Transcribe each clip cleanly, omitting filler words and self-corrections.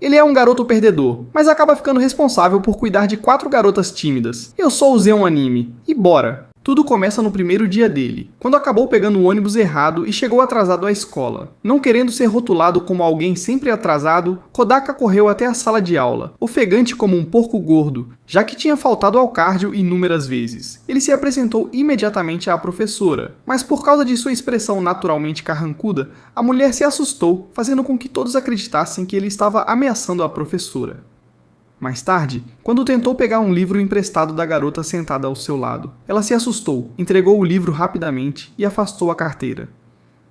Ele é um garoto perdedor, mas acaba ficando responsável por cuidar de 4 garotas tímidas. Eu só usei um anime. E bora! Tudo começa no primeiro dia dele, quando acabou pegando o ônibus errado e chegou atrasado à escola. Não querendo ser rotulado como alguém sempre atrasado, Kodaka correu até a sala de aula, ofegante como um porco gordo, já que tinha faltado ao cardio inúmeras vezes. Ele se apresentou imediatamente à professora, mas por causa de sua expressão naturalmente carrancuda, a mulher se assustou, fazendo com que todos acreditassem que ele estava ameaçando a professora. Mais tarde, quando tentou pegar um livro emprestado da garota sentada ao seu lado, ela se assustou, entregou o livro rapidamente e afastou a carteira.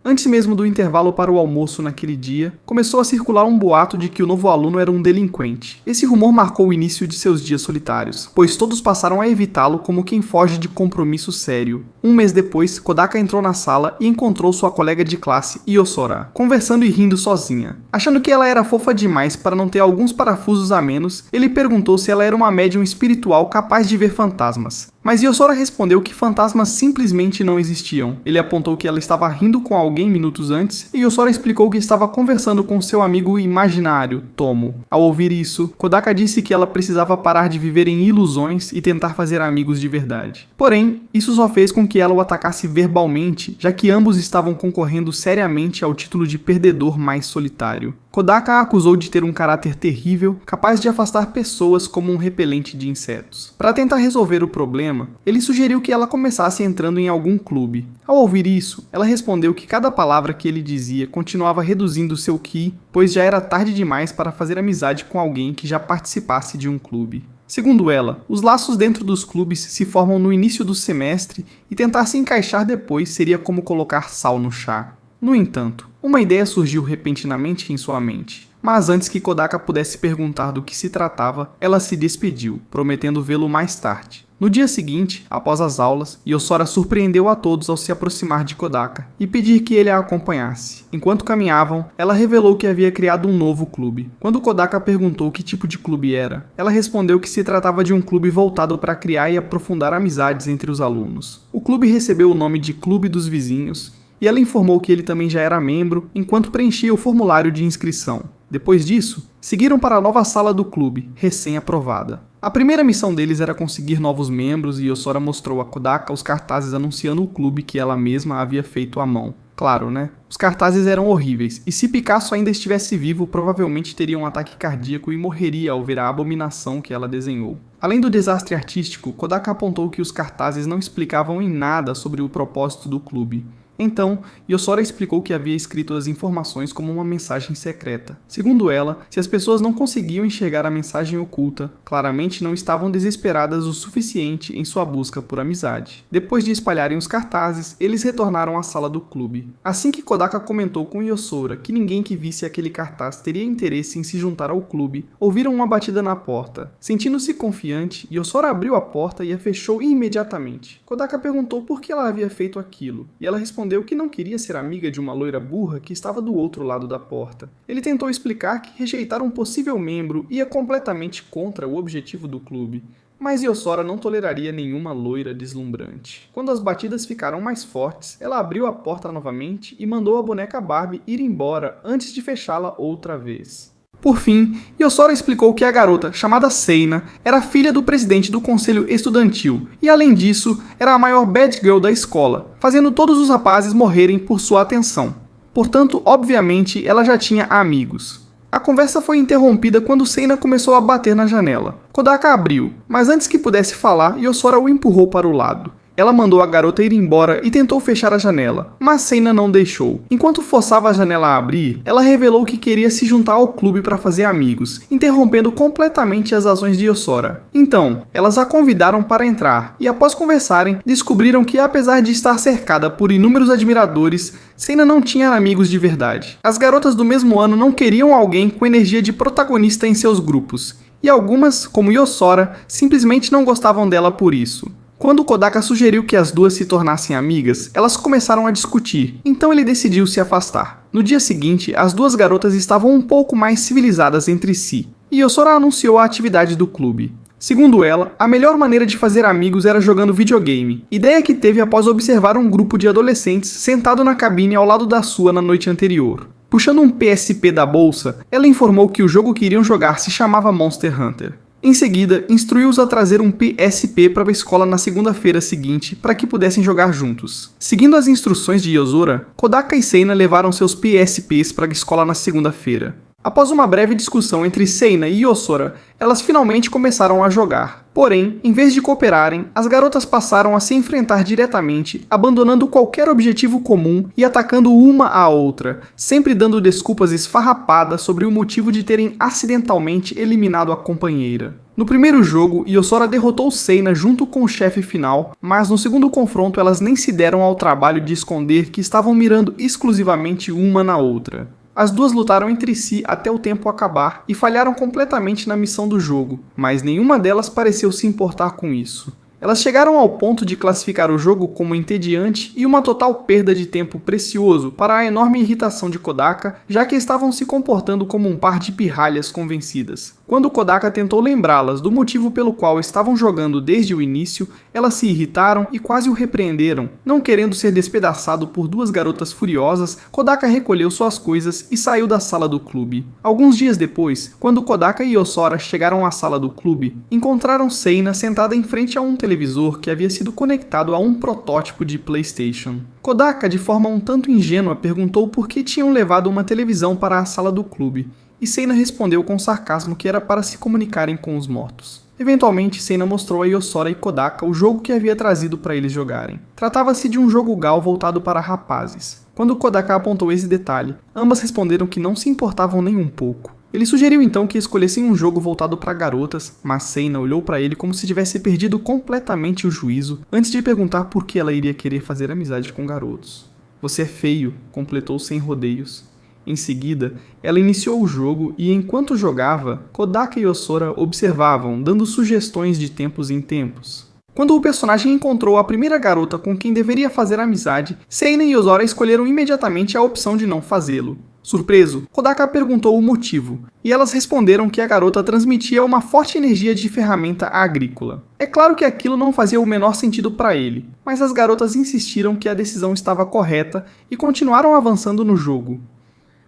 Antes mesmo do intervalo para o almoço naquele dia, começou a circular um boato de que o novo aluno era um delinquente. Esse rumor marcou o início de seus dias solitários, pois todos passaram a evitá-lo como quem foge de compromisso sério. Um mês depois, Kodaka entrou na sala e encontrou sua colega de classe, Yosora, conversando e rindo sozinha. Achando que ela era fofa demais para não ter alguns parafusos a menos, ele perguntou se ela era uma médium espiritual capaz de ver fantasmas. Mas Yosora respondeu que fantasmas simplesmente não existiam. Ele apontou que ela estava rindo com alguém minutos antes, e Yosora explicou que estava conversando com seu amigo imaginário, Tomo. Ao ouvir isso, Kodaka disse que ela precisava parar de viver em ilusões e tentar fazer amigos de verdade. Porém, isso só fez com que ela o atacasse verbalmente, já que ambos estavam concorrendo seriamente ao título de perdedor mais solitário. Kodaka a acusou de ter um caráter terrível, capaz de afastar pessoas como um repelente de insetos. Para tentar resolver o problema, ele sugeriu que ela começasse entrando em algum clube. Ao ouvir isso, ela respondeu que cada palavra que ele dizia continuava reduzindo seu ki, pois já era tarde demais para fazer amizade com alguém que já participasse de um clube. Segundo ela, os laços dentro dos clubes se formam no início do semestre e tentar se encaixar depois seria como colocar sal no chá. No entanto, uma ideia surgiu repentinamente em sua mente, mas antes que Kodaka pudesse perguntar do que se tratava, ela se despediu, prometendo vê-lo mais tarde. No dia seguinte, após as aulas, Yosora surpreendeu a todos ao se aproximar de Kodaka e pedir que ele a acompanhasse. Enquanto caminhavam, ela revelou que havia criado um novo clube. Quando Kodaka perguntou que tipo de clube era, ela respondeu que se tratava de um clube voltado para criar e aprofundar amizades entre os alunos. O clube recebeu o nome de Clube dos Vizinhos, e ela informou que ele também já era membro enquanto preenchia o formulário de inscrição. Depois disso, seguiram para a nova sala do clube, recém-aprovada. A primeira missão deles era conseguir novos membros e Yosora mostrou a Kodaka os cartazes anunciando o clube que ela mesma havia feito à mão. Claro, né? Os cartazes eram horríveis, e se Picasso ainda estivesse vivo, provavelmente teria um ataque cardíaco e morreria ao ver a abominação que ela desenhou. Além do desastre artístico, Kodaka apontou que os cartazes não explicavam em nada sobre o propósito do clube. Então, Yosora explicou que havia escrito as informações como uma mensagem secreta. Segundo ela, se as pessoas não conseguiam enxergar a mensagem oculta, claramente não estavam desesperadas o suficiente em sua busca por amizade. Depois de espalharem os cartazes, eles retornaram à sala do clube. Assim que Kodaka comentou com Yosora que ninguém que visse aquele cartaz teria interesse em se juntar ao clube, ouviram uma batida na porta. Sentindo-se confiante, Yosora abriu a porta e a fechou imediatamente. Kodaka perguntou por que ela havia feito aquilo, e ela respondeu que não queria ser amiga de uma loira burra que estava do outro lado da porta. Ele tentou explicar que rejeitar um possível membro ia completamente contra o objetivo do clube, mas Yosora não toleraria nenhuma loira deslumbrante. Quando as batidas ficaram mais fortes, ela abriu a porta novamente e mandou a boneca Barbie ir embora antes de fechá-la outra vez. Por fim, Yosora explicou que a garota, chamada Seina, era filha do presidente do conselho estudantil e, além disso, era a maior bad girl da escola, fazendo todos os rapazes morrerem por sua atenção. Portanto, obviamente, ela já tinha amigos. A conversa foi interrompida quando Seina começou a bater na janela. Kodaka abriu, mas antes que pudesse falar, Yosora o empurrou para o lado. Ela mandou a garota ir embora e tentou fechar a janela, mas Seina não deixou. Enquanto forçava a janela a abrir, ela revelou que queria se juntar ao clube para fazer amigos, interrompendo completamente as ações de Yosora. Então, elas a convidaram para entrar, e após conversarem, descobriram que apesar de estar cercada por inúmeros admiradores, Seina não tinha amigos de verdade. As garotas do mesmo ano não queriam alguém com energia de protagonista em seus grupos, e algumas, como Yosora, simplesmente não gostavam dela por isso. Quando Kodaka sugeriu que as duas se tornassem amigas, elas começaram a discutir, então ele decidiu se afastar. No dia seguinte, as duas garotas estavam um pouco mais civilizadas entre si, e Yosora anunciou a atividade do clube. Segundo ela, a melhor maneira de fazer amigos era jogando videogame, ideia que teve após observar um grupo de adolescentes sentado na cabine ao lado da sua na noite anterior. Puxando um PSP da bolsa, ela informou que o jogo que iriam jogar se chamava Monster Hunter. Em seguida, instruiu-os a trazer um PSP para a escola na segunda-feira seguinte para que pudessem jogar juntos. Seguindo as instruções de Yozora, Kodaka e Seina levaram seus PSPs para a escola na segunda-feira. Após uma breve discussão entre Seina e Yozora, elas finalmente começaram a jogar. Porém, em vez de cooperarem, as garotas passaram a se enfrentar diretamente, abandonando qualquer objetivo comum e atacando uma à outra, sempre dando desculpas esfarrapadas sobre o motivo de terem acidentalmente eliminado a companheira. No primeiro jogo, Yozora derrotou Seina junto com o chefe final, mas no segundo confronto elas nem se deram ao trabalho de esconder que estavam mirando exclusivamente uma na outra. As duas lutaram entre si até o tempo acabar e falharam completamente na missão do jogo, mas nenhuma delas pareceu se importar com isso. Elas chegaram ao ponto de classificar o jogo como entediante e uma total perda de tempo precioso para a enorme irritação de Kodaka, já que estavam se comportando como um par de pirralhas convencidas. Quando Kodaka tentou lembrá-las do motivo pelo qual estavam jogando desde o início, elas se irritaram e quase o repreenderam. Não querendo ser despedaçado por duas garotas furiosas, Kodaka recolheu suas coisas e saiu da sala do clube. Alguns dias depois, quando Kodaka e Yozora chegaram à sala do clube, encontraram Seina sentada em frente a um televisor que havia sido conectado a um protótipo de PlayStation. Kodaka, de forma um tanto ingênua, perguntou por que tinham levado uma televisão para a sala do clube, e Seina respondeu com sarcasmo que era para se comunicarem com os mortos. Eventualmente, Seina mostrou a Yozora e Kodaka o jogo que havia trazido para eles jogarem. Tratava-se de um jogo GAL voltado para rapazes. Quando Kodaka apontou esse detalhe, ambas responderam que não se importavam nem um pouco. Ele sugeriu então que escolhessem um jogo voltado para garotas, mas Seina olhou para ele como se tivesse perdido completamente o juízo antes de perguntar por que ela iria querer fazer amizade com garotos. "Você é feio", completou sem rodeios. Em seguida, ela iniciou o jogo e enquanto jogava, Kodaka e Yozora observavam, dando sugestões de tempos em tempos. Quando o personagem encontrou a primeira garota com quem deveria fazer amizade, Seina e Yozora escolheram imediatamente a opção de não fazê-lo. Surpreso, Kodaka perguntou o motivo, e elas responderam que a garota transmitia uma forte energia de ferramenta agrícola. É claro que aquilo não fazia o menor sentido para ele, mas as garotas insistiram que a decisão estava correta e continuaram avançando no jogo.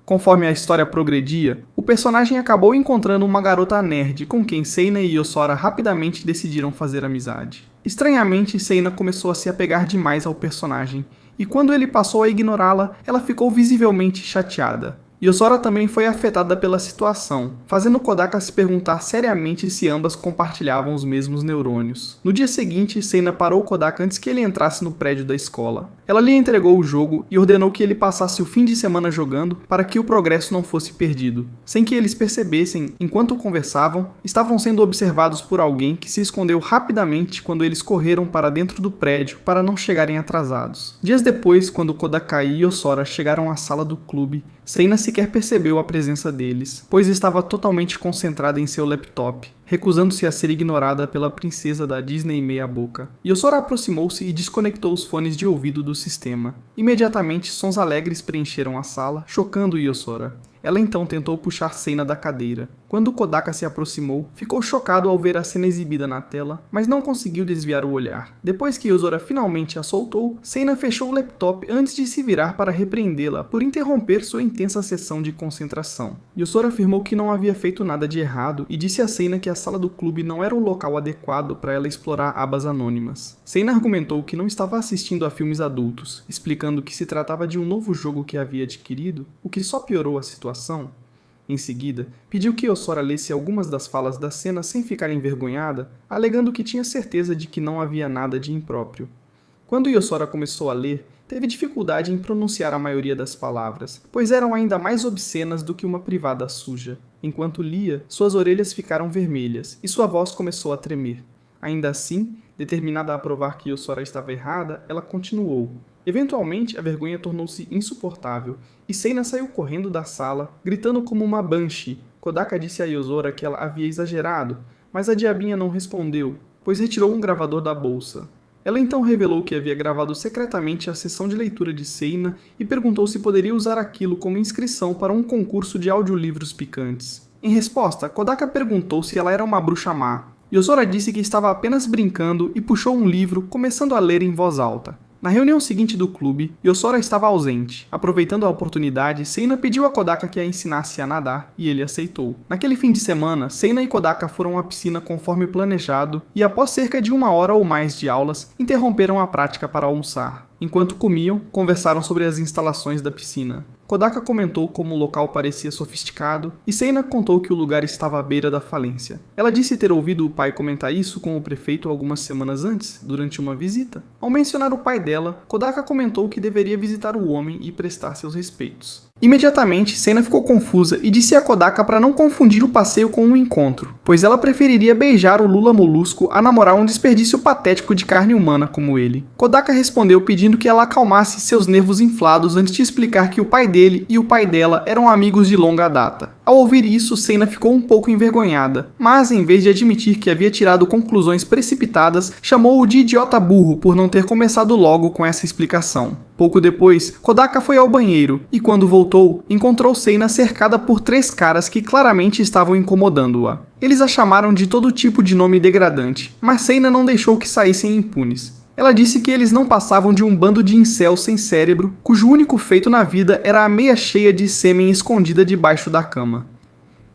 Conforme a história progredia, o personagem acabou encontrando uma garota nerd com quem Seina e Yozora rapidamente decidiram fazer amizade. Estranhamente, Seina começou a se apegar demais ao personagem, e quando ele passou a ignorá-la, ela ficou visivelmente chateada. Yozora também foi afetada pela situação, fazendo Kodaka se perguntar seriamente se ambas compartilhavam os mesmos neurônios. No dia seguinte, Seina parou Kodaka antes que ele entrasse no prédio da escola. Ela lhe entregou o jogo e ordenou que ele passasse o fim de semana jogando para que o progresso não fosse perdido. Sem que eles percebessem, enquanto conversavam, estavam sendo observados por alguém que se escondeu rapidamente quando eles correram para dentro do prédio para não chegarem atrasados. Dias depois, quando Kodaka e Yozora chegaram à sala do clube, Seina sequer percebeu a presença deles, pois estava totalmente concentrada em seu laptop, recusando-se a ser ignorada pela princesa da Disney meia-boca. Yozora aproximou-se e desconectou os fones de ouvido do sistema. Imediatamente, sons alegres preencheram a sala, chocando Yozora. Ela então tentou puxar Seina da cadeira. Quando Kodaka se aproximou, ficou chocado ao ver a cena exibida na tela, mas não conseguiu desviar o olhar. Depois que Yozora finalmente a soltou, Seina fechou o laptop antes de se virar para repreendê-la por interromper sua intensa sessão de concentração. Yozora afirmou que não havia feito nada de errado e disse a Seina que a sala do clube não era o local adequado para ela explorar abas anônimas. Seina argumentou que não estava assistindo a filmes adultos, explicando que se tratava de um novo jogo que havia adquirido, o que só piorou a situação. Em seguida, pediu que Yozora lesse algumas das falas da cena sem ficar envergonhada, alegando que tinha certeza de que não havia nada de impróprio. Quando Yozora começou a ler, teve dificuldade em pronunciar a maioria das palavras, pois eram ainda mais obscenas do que uma privada suja. Enquanto lia, suas orelhas ficaram vermelhas e sua voz começou a tremer. Ainda assim, determinada a provar que Yozora estava errada, ela continuou. Eventualmente, a vergonha tornou-se insuportável, e Seina saiu correndo da sala, gritando como uma banshee. Kodaka disse a Yozora que ela havia exagerado, mas a diabinha não respondeu, pois retirou um gravador da bolsa. Ela então revelou que havia gravado secretamente a sessão de leitura de Seina e perguntou se poderia usar aquilo como inscrição para um concurso de audiolivros picantes. Em resposta, Kodaka perguntou se ela era uma bruxa má. Yozora disse que estava apenas brincando e puxou um livro, começando a ler em voz alta. Na reunião seguinte do clube, Yosora estava ausente. Aproveitando a oportunidade, Seina pediu a Kodaka que a ensinasse a nadar e ele aceitou. Naquele fim de semana, Seina e Kodaka foram à piscina conforme planejado e após cerca de 1 hora ou mais de aulas, interromperam a prática para almoçar. Enquanto comiam, conversaram sobre as instalações da piscina. Kodaka comentou como o local parecia sofisticado e Seina contou que o lugar estava à beira da falência. Ela disse ter ouvido o pai comentar isso com o prefeito algumas semanas antes, durante uma visita. Ao mencionar o pai dela, Kodaka comentou que deveria visitar o homem e prestar seus respeitos. Imediatamente, Seina ficou confusa e disse a Kodaka para não confundir o passeio com um encontro, pois ela preferiria beijar o Lula Molusco a namorar um desperdício patético de carne humana como ele. Kodaka respondeu pedindo que ela acalmasse seus nervos inflados antes de explicar que o pai dele e o pai dela eram amigos de longa data. Ao ouvir isso, Seina ficou um pouco envergonhada, mas em vez de admitir que havia tirado conclusões precipitadas, chamou-o de idiota burro por não ter começado logo com essa explicação. Pouco depois, Kodaka foi ao banheiro e, quando voltou, encontrou Seina cercada por 3 caras que claramente estavam incomodando-a. Eles a chamaram de todo tipo de nome degradante, mas Seina não deixou que saíssem impunes. Ela disse que eles não passavam de um bando de incels sem cérebro, cujo único feito na vida era a meia cheia de sêmen escondida debaixo da cama.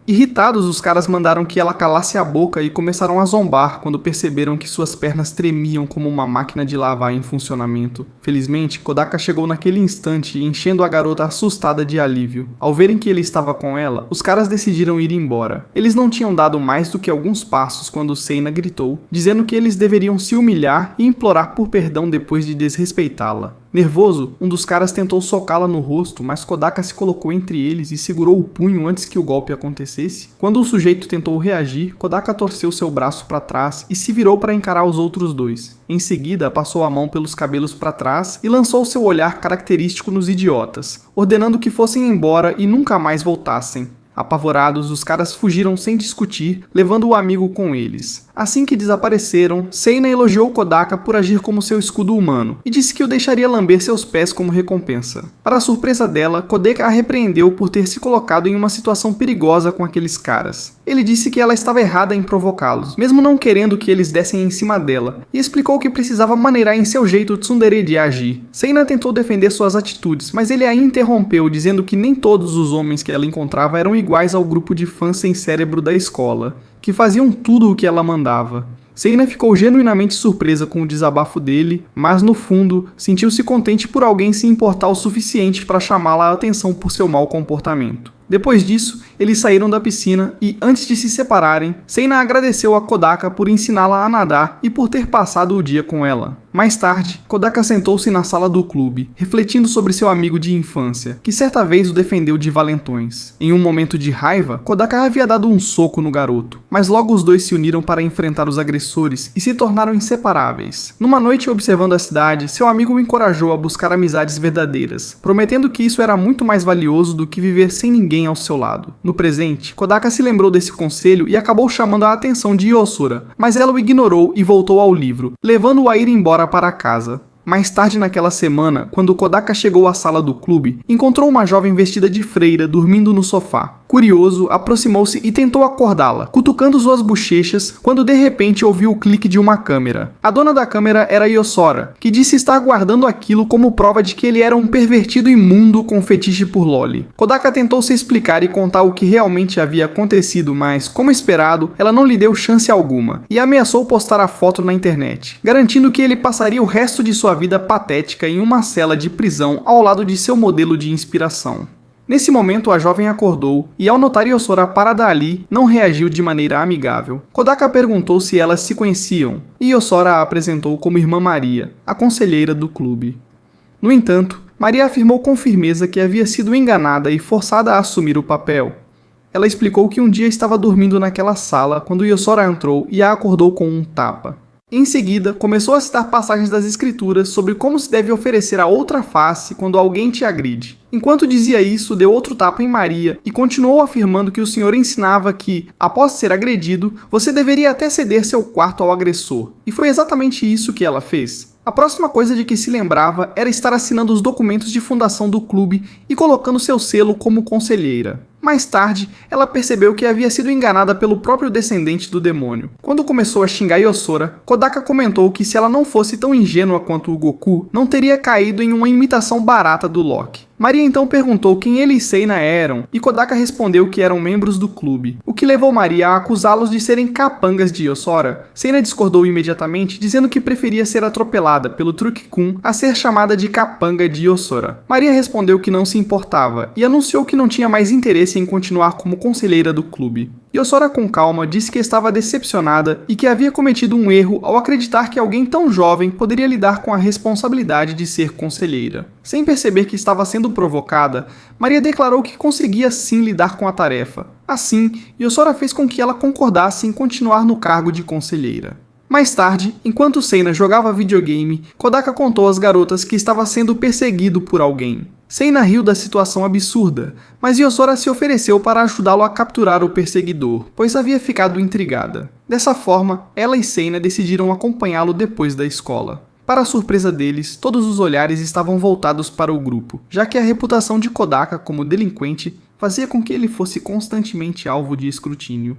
Irritados, os caras mandaram que ela calasse a boca e começaram a zombar quando perceberam que suas pernas tremiam como uma máquina de lavar em funcionamento. Felizmente, Kodaka chegou naquele instante, enchendo a garota assustada de alívio. Ao verem que ele estava com ela, os caras decidiram ir embora. Eles não tinham dado mais do que alguns passos quando Seina gritou, dizendo que eles deveriam se humilhar e implorar por perdão depois de desrespeitá-la. Nervoso, um dos caras tentou socá-la no rosto, mas Kodaka se colocou entre eles e segurou o punho antes que o golpe acontecesse. Quando o sujeito tentou reagir, Kodaka torceu seu braço para trás e se virou para encarar os outros dois. Em seguida, passou a mão pelos cabelos para trás e lançou seu olhar característico nos idiotas, ordenando que fossem embora e nunca mais voltassem. Apavorados, os caras fugiram sem discutir, levando o amigo com eles. Assim que desapareceram, Seina elogiou Kodaka por agir como seu escudo humano e disse que o deixaria lamber seus pés como recompensa. Para a surpresa dela, Kodaka a repreendeu por ter se colocado em uma situação perigosa com aqueles caras. Ele disse que ela estava errada em provocá-los, mesmo não querendo que eles dessem em cima dela, e explicou que precisava maneirar em seu jeito tsundere de agir. Seina tentou defender suas atitudes, mas ele a interrompeu, dizendo que nem todos os homens que ela encontrava eram iguais ao grupo de fãs sem cérebro da escola, que faziam tudo o que ela mandava. Seina ficou genuinamente surpresa com o desabafo dele, mas no fundo, sentiu-se contente por alguém se importar o suficiente para chamá-la a atenção por seu mau comportamento. Depois disso, eles saíram da piscina e, antes de se separarem, Seina agradeceu a Kodaka por ensiná-la a nadar e por ter passado o dia com ela. Mais tarde, Kodaka sentou-se na sala do clube, refletindo sobre seu amigo de infância, que certa vez o defendeu de valentões. Em um momento de raiva, Kodaka havia dado um soco no garoto, mas logo os dois se uniram para enfrentar os agressores e se tornaram inseparáveis. Numa noite observando a cidade, seu amigo o encorajou a buscar amizades verdadeiras, prometendo que isso era muito mais valioso do que viver sem ninguém ao seu lado. No presente, Kodaka se lembrou desse conselho e acabou chamando a atenção de Yosura, mas ela o ignorou e voltou ao livro, levando-o a ir embora para casa. Mais tarde naquela semana, quando Kodaka chegou à sala do clube, encontrou uma jovem vestida de freira dormindo no sofá. Curioso, aproximou-se e tentou acordá-la, cutucando suas bochechas, quando de repente ouviu o clique de uma câmera. A dona da câmera era Yosora, que disse estar guardando aquilo como prova de que ele era um pervertido imundo com fetiche por loli. Kodaka tentou se explicar e contar o que realmente havia acontecido, mas, como esperado, ela não lhe deu chance alguma, e ameaçou postar a foto na internet, garantindo que ele passaria o resto de sua vida patética em uma cela de prisão ao lado de seu modelo de inspiração. Nesse momento, a jovem acordou e, ao notar Yosora parada ali, não reagiu de maneira amigável. Kodaka perguntou se elas se conheciam, e Yosora a apresentou como Irmã Maria, a conselheira do clube. No entanto, Maria afirmou com firmeza que havia sido enganada e forçada a assumir o papel. Ela explicou que um dia estava dormindo naquela sala quando Yosora entrou e a acordou com um tapa. Em seguida, começou a citar passagens das escrituras sobre como se deve oferecer a outra face quando alguém te agride. Enquanto dizia isso, deu outro tapa em Maria e continuou afirmando que o Senhor ensinava que, após ser agredido, você deveria até ceder seu quarto ao agressor. E foi exatamente isso que ela fez. A próxima coisa de que se lembrava era estar assinando os documentos de fundação do clube e colocando seu selo como conselheira. Mais tarde, ela percebeu que havia sido enganada pelo próprio descendente do demônio. Quando começou a xingar Yosora, Kodaka comentou que se ela não fosse tão ingênua quanto o Goku, não teria caído em uma imitação barata do Loki. Maria então perguntou quem ele e Seina eram, e Kodaka respondeu que eram membros do clube, o que levou Maria a acusá-los de serem capangas de Yosora. Seina discordou imediatamente, dizendo que preferia ser atropelada pelo Truque-kun a ser chamada de capanga de Yosora. Maria respondeu que não se importava, e anunciou que não tinha mais interesse em continuar como conselheira do clube. Yosora, com calma, disse que estava decepcionada e que havia cometido um erro ao acreditar que alguém tão jovem poderia lidar com a responsabilidade de ser conselheira. Sem perceber que estava sendo provocada, Maria declarou que conseguia sim lidar com a tarefa. Assim, Yosora fez com que ela concordasse em continuar no cargo de conselheira. Mais tarde, enquanto Seina jogava videogame, Kodaka contou às garotas que estava sendo perseguido por alguém. Seina riu da situação absurda, mas Yosora se ofereceu para ajudá-lo a capturar o perseguidor, pois havia ficado intrigada. Dessa forma, ela e Seina decidiram acompanhá-lo depois da escola. Para a surpresa deles, todos os olhares estavam voltados para o grupo, já que a reputação de Kodaka como delinquente fazia com que ele fosse constantemente alvo de escrutínio.